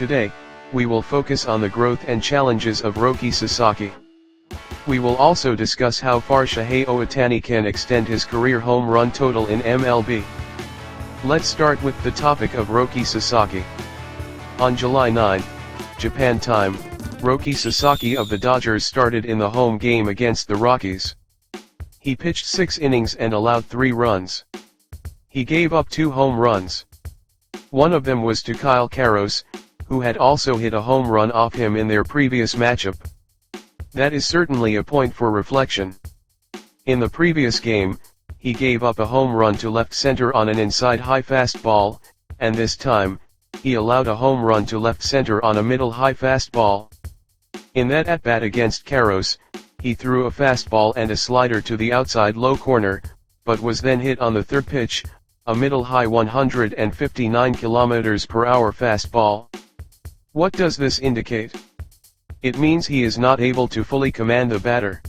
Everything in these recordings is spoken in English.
Today, we will focus on the growth and challenges of Roki Sasaki. We will also discuss how far Shohei Ohtani can extend his career home run total in MLB. Let's start with the topic of Roki Sasaki. On July 9, Japan time, Roki Sasaki of the Dodgers started in the home game against the Rockies. He pitched 6 innings and allowed 3 runs. He gave up 2 home runs. One of them was to Kyle Karros, who had also hit a home run off him in their previous matchup. That is certainly a point for reflection. In the previous game, he gave up a home run to left center on an inside high fastball, and this time, he allowed a home run to left center on a middle high fastball. In that at-bat against Karros, he threw a fastball and a slider to the outside low corner, but was then hit on the third pitch, a middle high 159 km/h fastball. What does this indicate? It means he is not able to fully command the batter.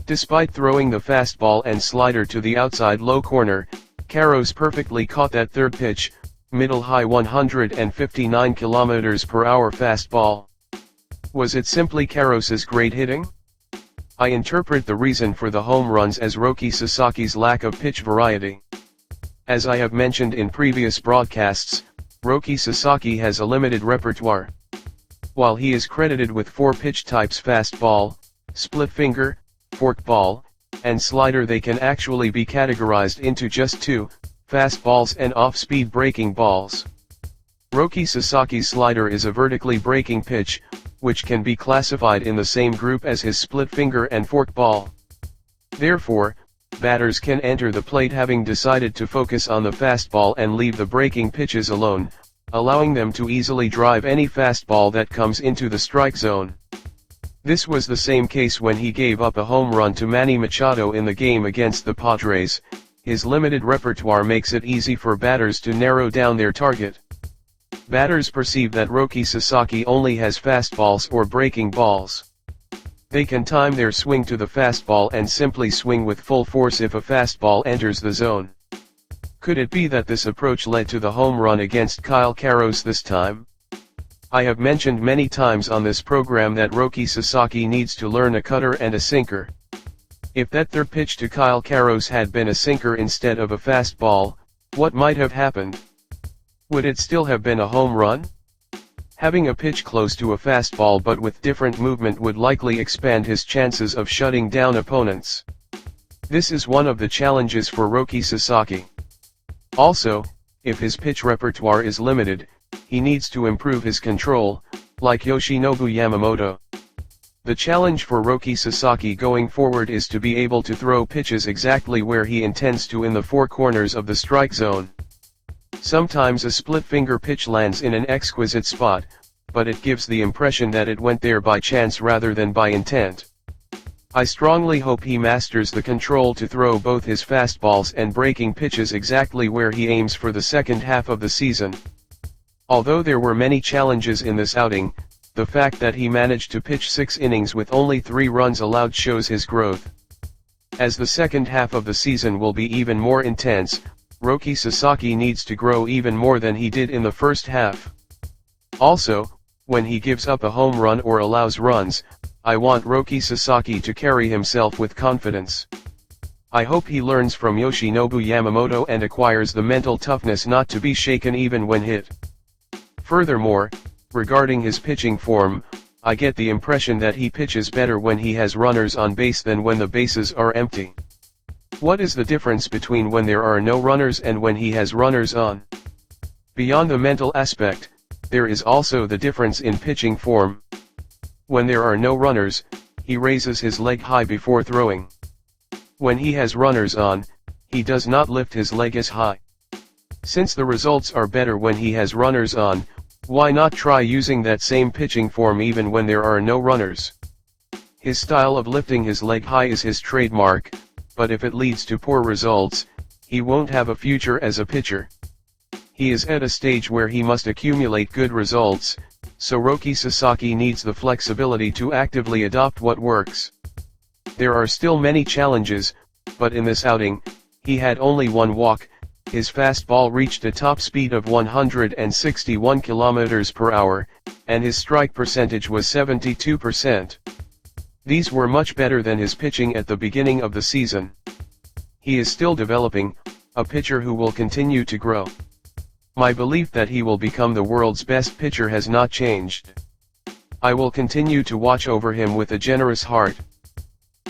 Despite throwing the fastball and slider to the outside low corner, Karros perfectly caught that third pitch, middle high 159 km/h fastball. Was it simply Karros's great hitting? I interpret the reason for the home runs as Roki Sasaki's lack of pitch variety. As I have mentioned in previous broadcasts, Roki Sasaki has a limited repertoire. While he is credited with 4 pitch types fastball, split finger, forkball, and slider, they can actually be categorized into just 2, fastballs and off-speed breaking balls. Roki Sasaki's slider is a vertically breaking pitch, which can be classified in the same group as his split finger and forkball. Therefore, batters can enter the plate having decided to focus on the fastball and leave the breaking pitches alone, allowing them to easily drive any fastball that comes into the strike zone. This was the same case when he gave up a home run to Manny Machado in the game against the Padres. His limited repertoire makes it easy for batters to narrow down their target. Batters perceive that Roki Sasaki only has fastballs or breaking balls. They can time their swing to the fastball and simply swing with full force if a fastball enters the zone. Could it be that this approach led to the home run against Kyle Karros this time? I have mentioned many times on this program that Roki Sasaki needs to learn a cutter and a sinker. If that third pitch to Kyle Karros had been a sinker instead of a fastball, what might have happened? Would it still have been a home run? Having a pitch close to a fastball but with different movement would likely expand his chances of shutting down opponents. This is one of the challenges for Roki Sasaki. Also, if his pitch repertoire is limited, he needs to improve his control, like Yoshinobu Yamamoto. The challenge for Roki Sasaki going forward is to be able to throw pitches exactly where he intends to in the 4 corners of the strike zone. Sometimes a split finger pitch lands in an exquisite spot, but it gives the impression that it went there by chance rather than by intent. I strongly hope he masters the control to throw both his fastballs and breaking pitches exactly where he aims for the second half of the season. Although there were many challenges in this outing, the fact that he managed to pitch 6 innings with only 3 runs allowed shows his growth. As the second half of the season will be even more intense, Roki Sasaki needs to grow even more than he did in the first half. Also, when he gives up a home run or allows runs, I want Roki Sasaki to carry himself with confidence. I hope he learns from Yoshinobu Yamamoto and acquires the mental toughness not to be shaken even when hit. Furthermore, regarding his pitching form, I get the impression that he pitches better when he has runners on base than when the bases are empty. What is the difference between when there are no runners and when he has runners on? Beyond the mental aspect, there is also the difference in pitching form. When there are no runners, he raises his leg high before throwing. When he has runners on, he does not lift his leg as high. Since the results are better when he has runners on, why not try using that same pitching form even when there are no runners? His style of lifting his leg high is his trademark, but if it leads to poor results, he won't have a future as a pitcher. He is at a stage where he must accumulate good results, so Roki Sasaki needs the flexibility to actively adopt what works. There are still many challenges, but in this outing, he had only 1 walk, his fastball reached a top speed of 161 km per hour, and his strike percentage was 72%. These were much better than his pitching at the beginning of the season. He is still developing, a pitcher who will continue to grow. My belief that he will become the world's best pitcher has not changed. I will continue to watch over him with a generous heart.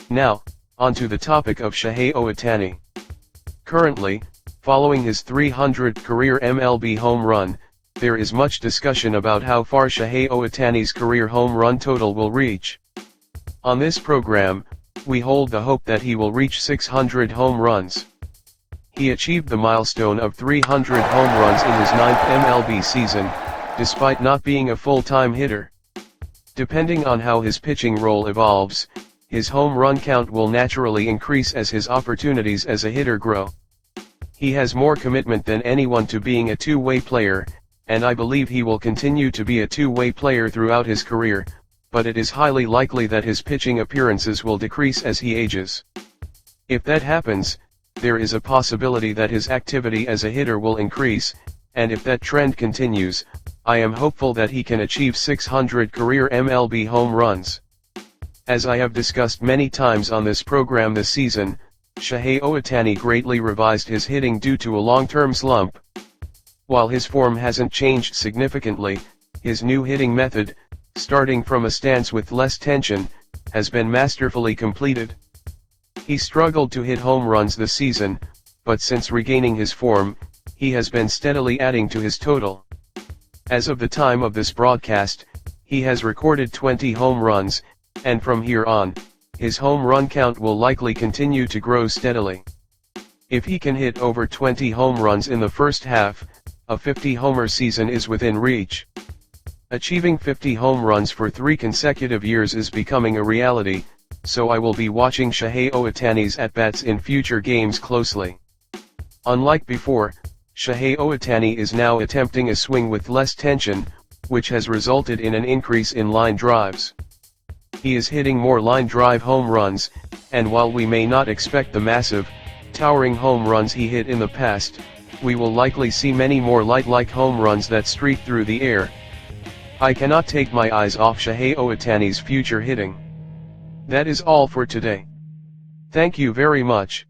Now, on to the topic of Shohei Ohtani. Currently, following his 300th career MLB home run, there is much discussion about how far Shohei Ohtani's career home run total will reach. On this program, we hold the hope that he will reach 600 home runs. He achieved the milestone of 300 home runs in his 9th MLB season, despite not being a full-time hitter. Depending on how his pitching role evolves, his home run count will naturally increase as his opportunities as a hitter grow. He has more commitment than anyone to being a two-way player, and I believe he will continue to be a two-way player throughout his career, but it is highly likely that his pitching appearances will decrease as he ages. If that happens, there is a possibility that his activity as a hitter will increase, and if that trend continues, I am hopeful that he can achieve 600 career MLB home runs. As I have discussed many times on this program this season, Shohei Ohtani greatly revised his hitting due to a long-term slump. While his form hasn't changed significantly, his new hitting method, starting from a stance with less tension, has been masterfully completed. He struggled to hit home runs this season, but since regaining his form, he has been steadily adding to his total. As of the time of this broadcast, he has recorded 20 home runs, and from here on, his home run count will likely continue to grow steadily. If he can hit over 20 home runs in the first half, a 50-homer season is within reach. Achieving 50 home runs for 3 consecutive years is becoming a reality, so I will be watching Shohei Ohtani's at-bats in future games closely. Unlike before, Shohei Ohtani is now attempting a swing with less tension, which has resulted in an increase in line drives. He is hitting more line drive home runs, and while we may not expect the massive, towering home runs he hit in the past, we will likely see many more light-like home runs that streak through the air. I cannot take my eyes off Shohei Ohtani's future hitting. That is all for today. Thank you very much.